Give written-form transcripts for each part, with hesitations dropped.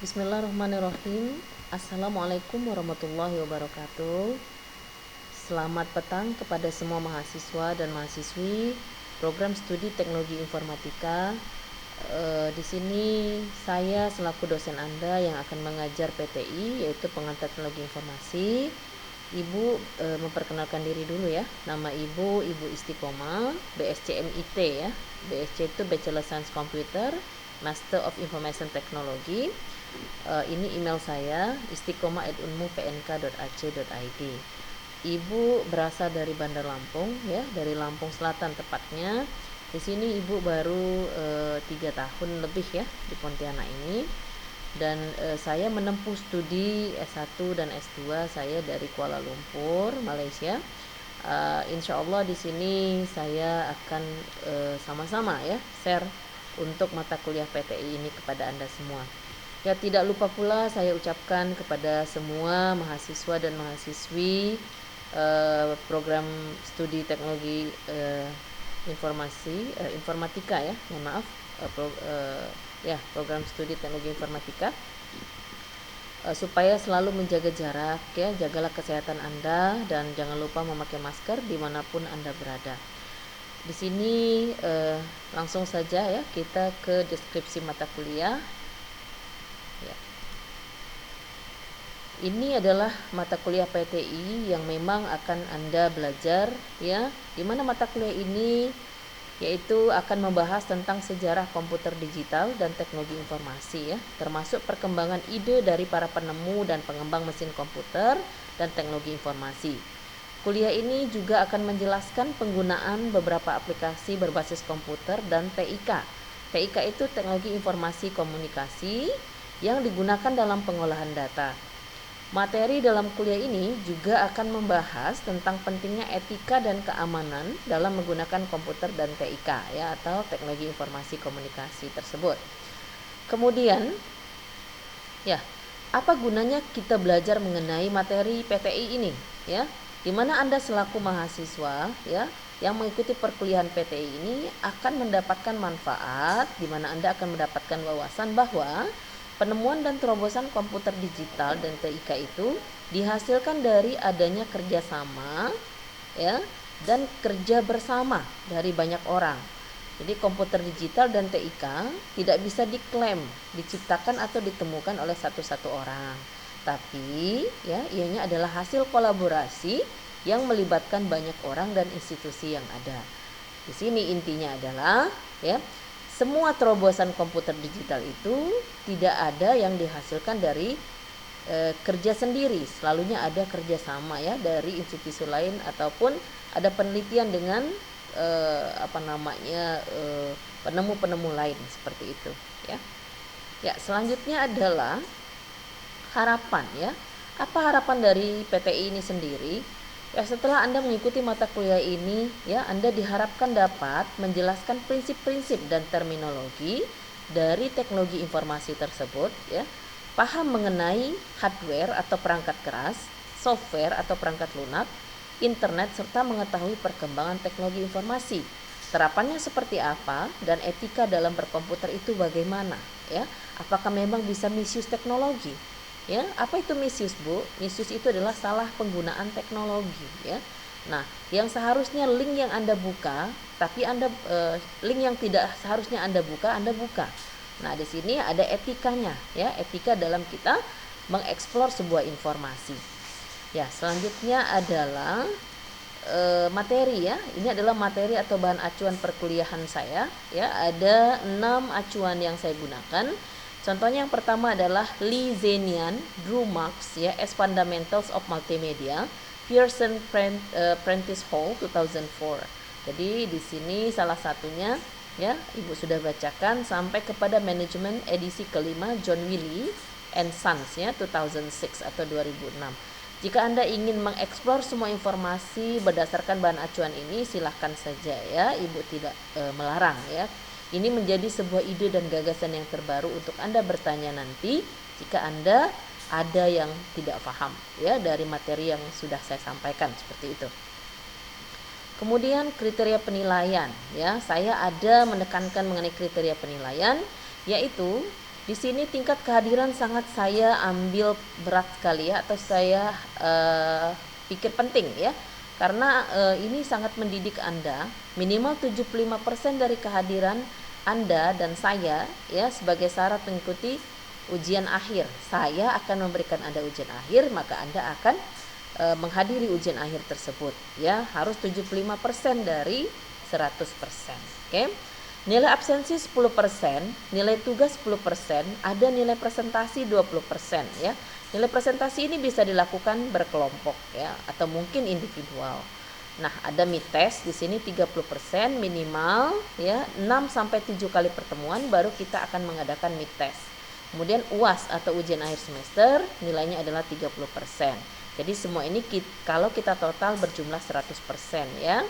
Bismillahirrahmanirrahim. Assalamualaikum warahmatullahi wabarakatuh. Selamat petang kepada semua mahasiswa dan mahasiswi program studi teknologi informatika. Di sini saya selaku dosen Anda yang akan mengajar PTI, yaitu pengantar teknologi informasi. Ibu memperkenalkan diri dulu ya. Nama Ibu Istiqomah, BSCMIT ya. BSC itu Bachelor Science Computer, Master of Information Technology. Ini email saya istiqomah@unmu.pnk.ac.id. Ibu berasal dari Bandar Lampung ya, dari Lampung Selatan tepatnya. Di sini ibu baru 3 tahun lebih ya di Pontianak ini. Dan saya menempuh studi S1 dan S2 saya dari Kuala Lumpur, Malaysia. Insya Allah di sini saya akan sama-sama ya share untuk mata kuliah PTI ini kepada Anda semua. Ya, tidak lupa pula saya ucapkan kepada semua mahasiswa dan mahasiswi program studi teknologi informatika ya, mohon maaf, program studi teknologi informatika, supaya selalu menjaga jarak ya, jagalah kesehatan Anda dan jangan lupa memakai masker dimanapun Anda berada. Di sini langsung saja ya kita ke deskripsi mata kuliah. Ya. Ini adalah mata kuliah PTI yang memang akan Anda belajar ya. Di mana mata kuliah ini yaitu akan membahas tentang sejarah komputer digital dan teknologi informasi ya, termasuk perkembangan ide dari para penemu dan pengembang mesin komputer dan teknologi informasi. Kuliah ini juga akan menjelaskan penggunaan beberapa aplikasi berbasis komputer dan TIK. TIK itu teknologi informasi komunikasi yang digunakan dalam pengolahan data. Materi dalam kuliah ini juga akan membahas tentang pentingnya etika dan keamanan dalam menggunakan komputer dan TIK ya, atau teknologi informasi komunikasi tersebut. Kemudian ya, apa gunanya kita belajar mengenai materi PTI ini ya? Di mana Anda selaku mahasiswa ya yang mengikuti perkuliahan PTI ini akan mendapatkan manfaat, di mana Anda akan mendapatkan wawasan bahwa penemuan dan terobosan komputer digital dan TIK itu dihasilkan dari adanya kerjasama ya, dan kerja bersama dari banyak orang. Jadi komputer digital dan TIK tidak bisa diklaim, diciptakan atau ditemukan oleh satu-satu orang. Tapi ya, ianya adalah hasil kolaborasi yang melibatkan banyak orang dan institusi yang ada. Di sini intinya adalah ya, semua terobosan komputer digital itu tidak ada yang dihasilkan dari kerja sendiri, selalunya ada kerjasama ya dari institusi lain ataupun ada penelitian dengan penemu-penemu lain seperti itu ya. Ya, selanjutnya adalah harapan ya. Apa harapan dari PTI ini sendiri? Ya, setelah Anda mengikuti mata kuliah ini, ya, Anda diharapkan dapat menjelaskan prinsip-prinsip dan terminologi dari teknologi informasi tersebut, ya, paham mengenai hardware atau perangkat keras, software atau perangkat lunak, internet, serta mengetahui perkembangan teknologi informasi. Terapannya seperti apa dan etika dalam berkomputer itu bagaimana, ya? Apakah memang bisa misuse teknologi? Ya, apa itu misuse, Bu? Misuse itu adalah salah penggunaan teknologi, ya. Nah, yang seharusnya link yang Anda buka, tapi link yang tidak seharusnya Anda buka. Nah, di sini ada etikanya, ya, etika dalam kita mengeksplor sebuah informasi. Ya, selanjutnya adalah materi ya. Ini adalah materi atau bahan acuan perkuliahan saya, ya. Ada 6 acuan yang saya gunakan. Contohnya yang pertama adalah Lee Zenian, Drew Marks ya, as Fundamentals of Multimedia, Pearson Prentice Hall 2004. Jadi di sini salah satunya ya, Ibu sudah bacakan sampai kepada manajemen edisi kelima John Wiley and Sons ya 2006 atau 2006. Jika Anda ingin mengeksplor semua informasi berdasarkan bahan acuan ini, silahkan saja ya, Ibu tidak melarang ya. Ini menjadi sebuah ide dan gagasan yang terbaru untuk Anda bertanya nanti jika Anda ada yang tidak paham ya dari materi yang sudah saya sampaikan seperti itu. Kemudian kriteria penilaian ya, saya ada menekankan mengenai kriteria penilaian, yaitu Di sini tingkat kehadiran sangat saya ambil berat sekali ya, atau saya pikir penting ya. Karena ini sangat mendidik Anda. Minimal 75% dari kehadiran Anda dan saya ya sebagai syarat mengikuti ujian akhir. Saya akan memberikan Anda ujian akhir, maka Anda akan menghadiri ujian akhir tersebut ya. Harus 75% dari 100%. Oke. Nilai absensi 10%, nilai tugas 10%, ada nilai presentasi 20% ya. Nilai presentasi ini bisa dilakukan berkelompok ya, atau mungkin individual. Nah, ada mid test di sini 30% minimal ya, 6 sampai 7 kali pertemuan baru kita akan mengadakan mid test. Kemudian UAS atau ujian akhir semester nilainya adalah 30%. Jadi semua ini kalau kita total berjumlah 100% ya.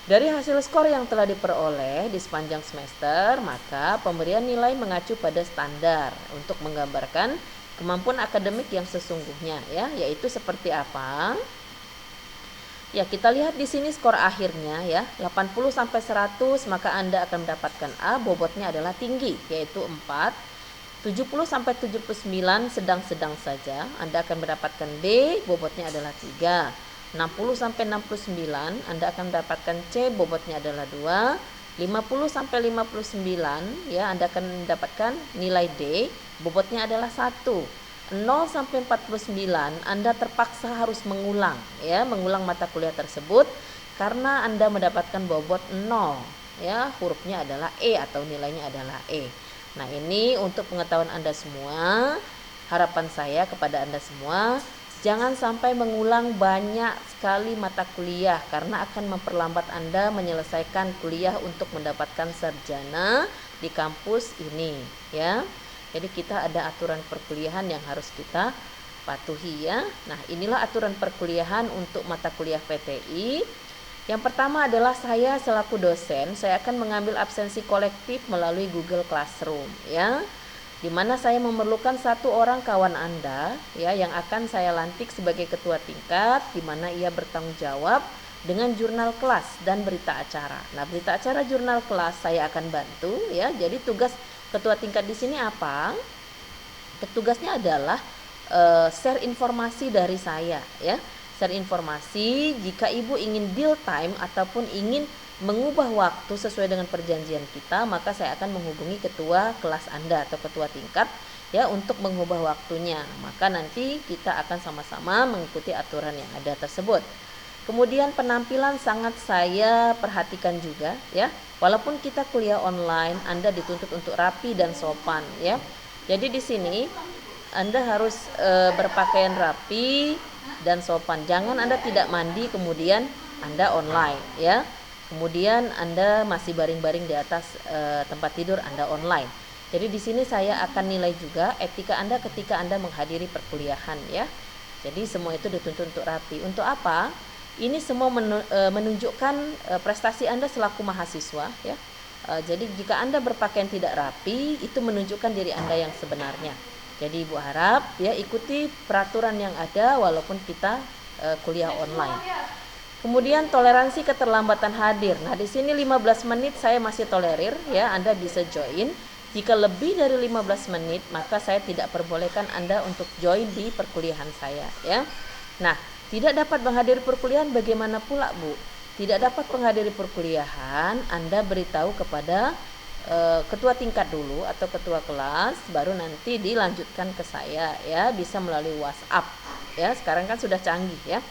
Dari hasil skor yang telah diperoleh di sepanjang semester, maka pemberian nilai mengacu pada standar untuk menggambarkan kemampuan akademik yang sesungguhnya ya, yaitu seperti apa? Ya, kita lihat di sini skor akhirnya ya, 80 sampai 100, maka Anda akan mendapatkan A, bobotnya adalah tinggi yaitu 4. 70 sampai 79 sedang-sedang saja, Anda akan mendapatkan B, bobotnya adalah 3. 60 sampai 69 Anda akan mendapatkan C, bobotnya adalah 2. 50 sampai 59 ya, Anda akan mendapatkan nilai D, bobotnya adalah 1. 0 sampai 49 Anda terpaksa harus mengulang ya, mengulang mata kuliah tersebut karena Anda mendapatkan bobot 0 ya, hurufnya adalah E atau nilainya adalah E. Nah, ini untuk pengetahuan Anda semua. Harapan saya kepada Anda semua, jangan sampai mengulang banyak sekali mata kuliah karena akan memperlambat Anda menyelesaikan kuliah untuk mendapatkan sarjana di kampus ini ya. Jadi kita ada aturan perkuliahan yang harus kita patuhi ya. Nah, inilah aturan perkuliahan untuk mata kuliah PTI. Yang pertama adalah saya selaku dosen, saya akan mengambil absensi kolektif melalui Google Classroom ya. Di mana saya memerlukan 1 orang kawan Anda ya yang akan saya lantik sebagai ketua tingkat, di mana ia bertanggung jawab dengan jurnal kelas dan berita acara. Nah, berita acara jurnal kelas saya akan bantu ya. Jadi tugas ketua tingkat di sini apa? Tugasnya adalah share informasi dari saya ya. Share informasi jika Ibu ingin deal time ataupun ingin mengubah waktu sesuai dengan perjanjian kita, maka saya akan menghubungi ketua kelas Anda atau ketua tingkat ya untuk mengubah waktunya. Maka nanti kita akan sama-sama mengikuti aturan yang ada tersebut. Kemudian penampilan sangat saya perhatikan juga ya. Walaupun kita kuliah online, Anda dituntut untuk rapi dan sopan ya. Jadi di sini Anda harus berpakaian rapi dan sopan. Jangan Anda tidak mandi kemudian Anda online ya. Kemudian Anda masih baring-baring di atas tempat tidur Anda online. Jadi di sini saya akan nilai juga etika Anda ketika Anda menghadiri perkuliahan ya. Jadi semua itu dituntut untuk rapi. Untuk apa? Ini semua menunjukkan prestasi Anda selaku mahasiswa ya. Jadi jika Anda berpakaian tidak rapi, itu menunjukkan diri Anda yang sebenarnya. Jadi Ibu harap ya ikuti peraturan yang ada walaupun kita kuliah online. Kemudian toleransi keterlambatan hadir. Nah, di sini 15 menit saya masih tolerir ya, Anda bisa join. Jika lebih dari 15 menit, maka saya tidak perbolehkan Anda untuk join di perkuliahan saya ya. Nah, tidak dapat menghadiri perkuliahan bagaimana pula, Bu? Tidak dapat menghadiri perkuliahan, Anda beritahu kepada ketua tingkat dulu atau ketua kelas, baru nanti dilanjutkan ke saya ya, bisa melalui WhatsApp ya. Sekarang kan sudah canggih ya.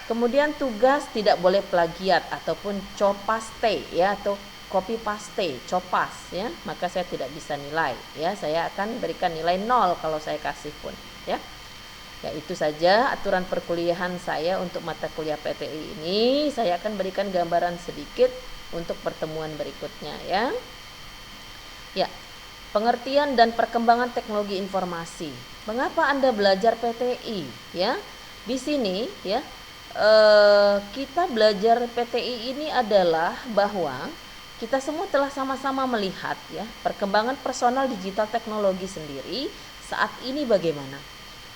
Kemudian tugas tidak boleh plagiat ataupun copaste ya, atau copy paste, copas ya, maka saya tidak bisa nilai ya. Saya akan berikan nilai 0 kalau saya kasih pun ya. Ya, itu saja aturan perkuliahan saya untuk mata kuliah PTI ini. Saya akan berikan gambaran sedikit untuk pertemuan berikutnya ya. Ya, pengertian dan perkembangan teknologi informasi. Mengapa Anda belajar PTI ya? Di sini ya, kita belajar PTI ini adalah bahwa kita semua telah sama-sama melihat ya perkembangan personal digital teknologi sendiri saat ini bagaimana.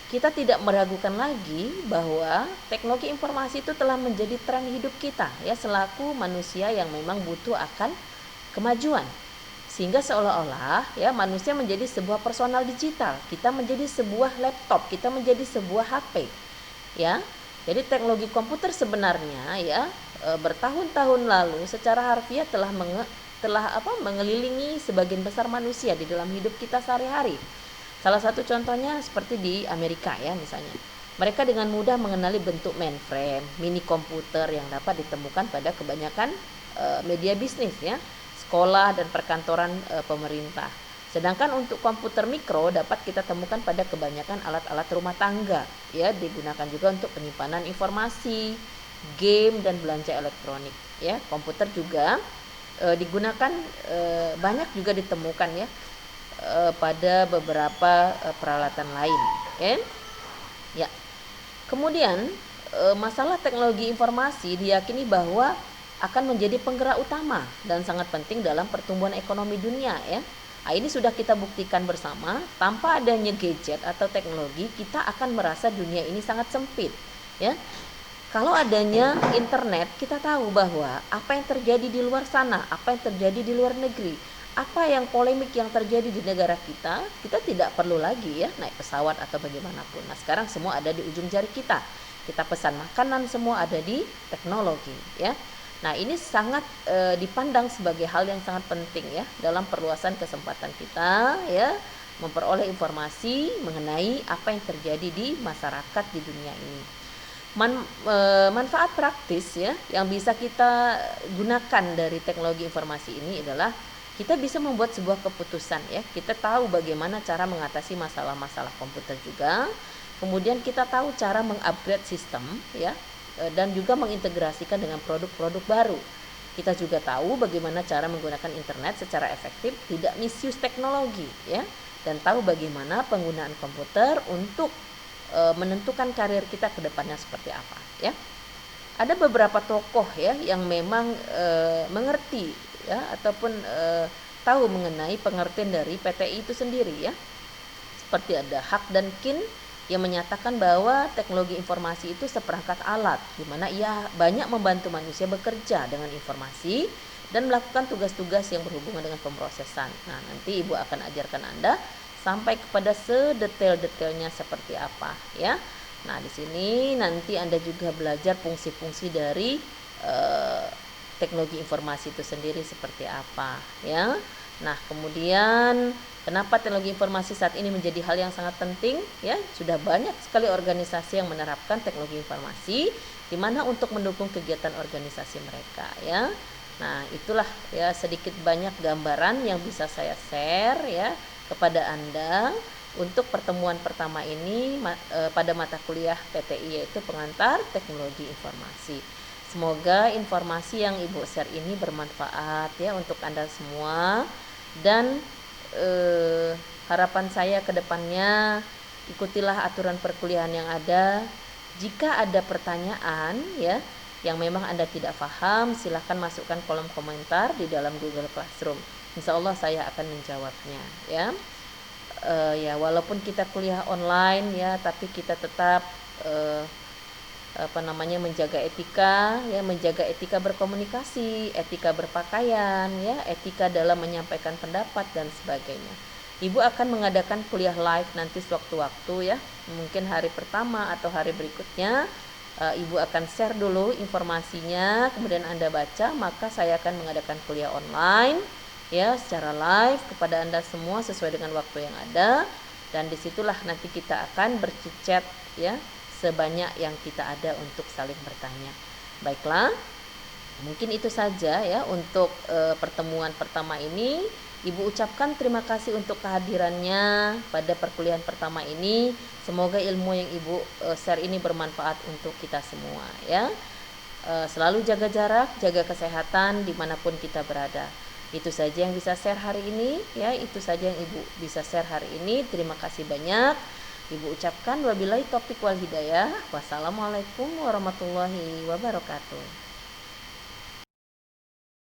Kita tidak meragukan lagi bahwa teknologi informasi itu telah menjadi tren hidup kita ya, selaku manusia yang memang butuh akan kemajuan. Sehingga seolah-olah ya manusia menjadi sebuah personal digital, kita menjadi sebuah laptop, kita menjadi sebuah HP, ya. Jadi teknologi komputer sebenarnya ya bertahun-tahun lalu secara harfiah telah mengelilingi sebagian besar manusia di dalam hidup kita sehari-hari. Salah satu contohnya seperti di Amerika ya misalnya. Mereka dengan mudah mengenali bentuk mainframe, mini komputer yang dapat ditemukan pada kebanyakan media bisnis ya, sekolah dan perkantoran pemerintah. Sedangkan untuk komputer mikro dapat kita temukan pada kebanyakan alat-alat rumah tangga ya, digunakan juga untuk penyimpanan informasi, game dan belanja elektronik ya. Komputer juga digunakan banyak juga ditemukan ya pada beberapa peralatan lain ya. Ya. Kemudian masalah teknologi informasi diyakini bahwa akan menjadi penggerak utama dan sangat penting dalam pertumbuhan ekonomi dunia ya. Nah, ini sudah kita buktikan bersama, tanpa adanya gadget atau teknologi kita akan merasa dunia ini sangat sempit ya. Kalau adanya internet, kita tahu bahwa apa yang terjadi di luar sana, apa yang terjadi di luar negeri, apa yang polemik yang terjadi di negara kita tidak perlu lagi ya naik pesawat atau bagaimanapun. Nah, sekarang semua ada di ujung jari kita. Kita pesan makanan semua ada di teknologi ya. Nah, ini sangat dipandang sebagai hal yang sangat penting ya dalam perluasan kesempatan kita ya memperoleh informasi mengenai apa yang terjadi di masyarakat di dunia ini. Manfaat praktis ya yang bisa kita gunakan dari teknologi informasi ini adalah kita bisa membuat sebuah keputusan ya. Kita tahu bagaimana cara mengatasi masalah-masalah komputer juga. Kemudian kita tahu cara mengupgrade sistem ya dan juga mengintegrasikan dengan produk-produk baru. Kita juga tahu bagaimana cara menggunakan internet secara efektif, tidak misuse teknologi ya, dan tahu bagaimana penggunaan komputer untuk menentukan karir kita ke depannya seperti apa ya. Ada beberapa tokoh ya yang memang mengerti ya ataupun tahu mengenai pengertian dari PTI itu sendiri ya. Seperti ada Hak dan Kin yang menyatakan bahwa teknologi informasi itu seperangkat alat di mana ia banyak membantu manusia bekerja dengan informasi dan melakukan tugas-tugas yang berhubungan dengan pemrosesan. Nah, nanti Ibu akan ajarkan Anda sampai kepada sedetail-detailnya seperti apa ya. Nah, di sini nanti Anda juga belajar fungsi-fungsi dari teknologi informasi itu sendiri seperti apa ya. Nah, kemudian kenapa teknologi informasi saat ini menjadi hal yang sangat penting ya? Sudah banyak sekali organisasi yang menerapkan teknologi informasi di mana untuk mendukung kegiatan organisasi mereka ya. Nah, itulah ya sedikit banyak gambaran yang bisa saya share ya kepada Anda untuk pertemuan pertama ini pada mata kuliah PTI yaitu pengantar teknologi informasi. Semoga informasi yang Ibu share ini bermanfaat ya untuk Anda semua dan harapan saya ke depannya ikutilah aturan perkuliahan yang ada. Jika ada pertanyaan ya yang memang Anda tidak paham, silahkan masukkan kolom komentar di dalam Google Classroom. Insya Allah saya akan menjawabnya ya. Ya walaupun kita kuliah online ya, tapi kita tetap menjaga etika ya, menjaga etika berkomunikasi, etika berpakaian ya, etika dalam menyampaikan pendapat dan sebagainya. Ibu akan mengadakan kuliah live nanti sewaktu-waktu ya, mungkin hari pertama atau hari berikutnya. Ibu akan share dulu informasinya, kemudian Anda baca, maka saya akan mengadakan kuliah online ya secara live kepada Anda semua sesuai dengan waktu yang ada, dan disitulah nanti kita akan berchat ya sebanyak yang kita ada untuk saling bertanya. Baiklah, mungkin itu saja ya untuk pertemuan pertama ini. Ibu ucapkan terima kasih untuk kehadirannya pada perkuliahan pertama ini. Semoga ilmu yang Ibu share ini bermanfaat untuk kita semua ya. Selalu jaga jarak, jaga kesehatan dimanapun kita berada. Itu saja yang bisa share hari ini ya. Itu saja yang Ibu bisa share hari ini. Terima kasih banyak. Ibu ucapkan wabillahi taufiq wal hidayah. Wassalamualaikum warahmatullahi wabarakatuh.